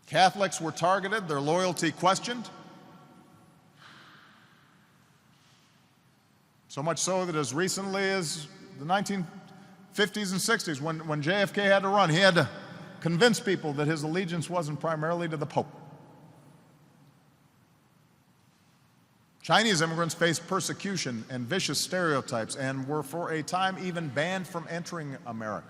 Catholics were targeted, their loyalty questioned. So much so that as recently as the 1950s and 60s, when JFK had to run, he had to convince people that his allegiance wasn't primarily to the Pope. Chinese immigrants faced persecution and vicious stereotypes and were for a time even banned from entering America.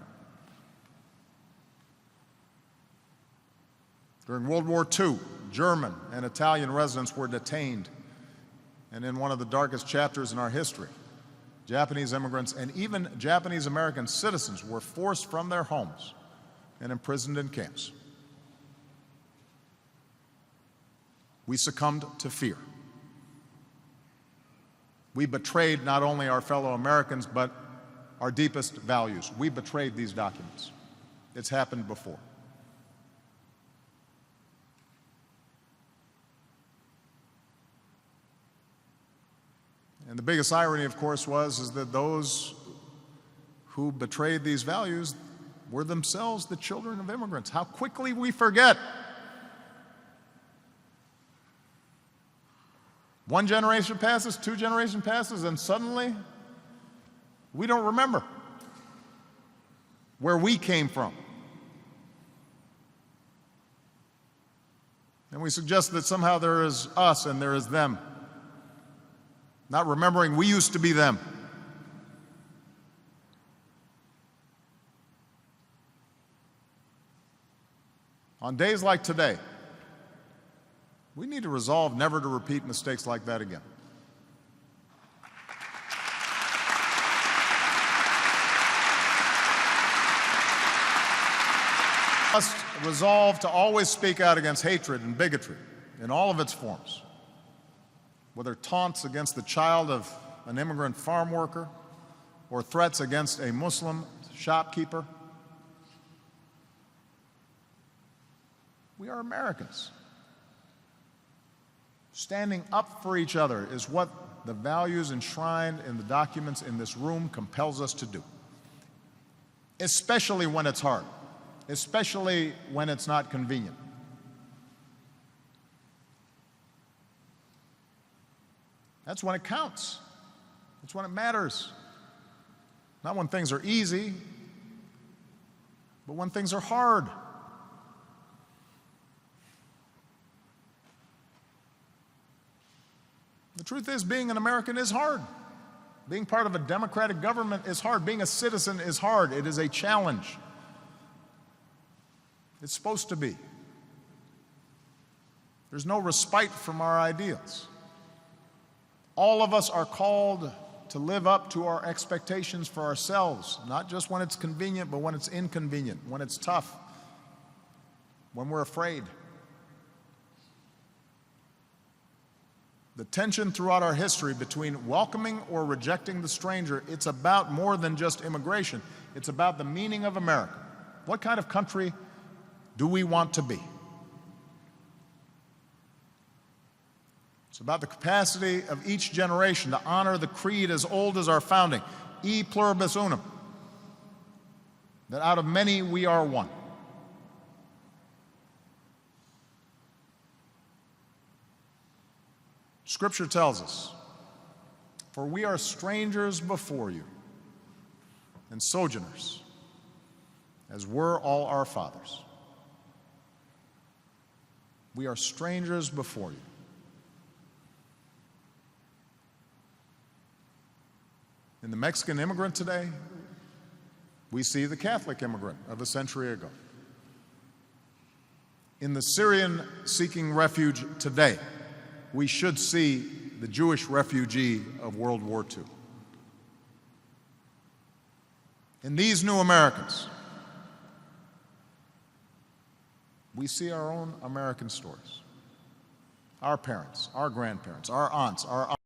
During World War II, German and Italian residents were detained, and in one of the darkest chapters in our history, Japanese immigrants and even Japanese American citizens were forced from their homes and imprisoned in camps. We succumbed to fear. We betrayed not only our fellow Americans, but our deepest values. We betrayed these documents. It's happened before. And the biggest irony, of course, is that those who betrayed these values were themselves the children of immigrants. How quickly we forget. One generation passes, two generations passes, and suddenly we don't remember where we came from. And we suggest that somehow there is us and there is them, not remembering we used to be them. On days like today, we need to resolve never to repeat mistakes like that again. We must resolve to always speak out against hatred and bigotry in all of its forms, whether taunts against the child of an immigrant farm worker or threats against a Muslim shopkeeper. We are Americans. Standing up for each other is what the values enshrined in the documents in this room compels us to do, especially when it's hard, especially when it's not convenient. That's when it counts. That's when it matters. Not when things are easy, but when things are hard. The truth is, being an American is hard. Being part of a democratic government is hard. Being a citizen is hard. It is a challenge. It's supposed to be. There's no respite from our ideals. All of us are called to live up to our expectations for ourselves, not just when it's convenient, but when it's inconvenient, when it's tough, when we're afraid. The tension throughout our history between welcoming or rejecting the stranger, it's about more than just immigration. It's about the meaning of America. What kind of country do we want to be? It's about the capacity of each generation to honor the creed as old as our founding, e pluribus unum, that out of many we are one. Scripture tells us, "For we are strangers before you, and sojourners, as were all our fathers." We are strangers before you. In the Mexican immigrant today, we see the Catholic immigrant of a century ago. In the Syrian seeking refuge today, we should see the Jewish refugee of World War II. In these new Americans, we see our own American stories. Our parents, our grandparents, our aunts, our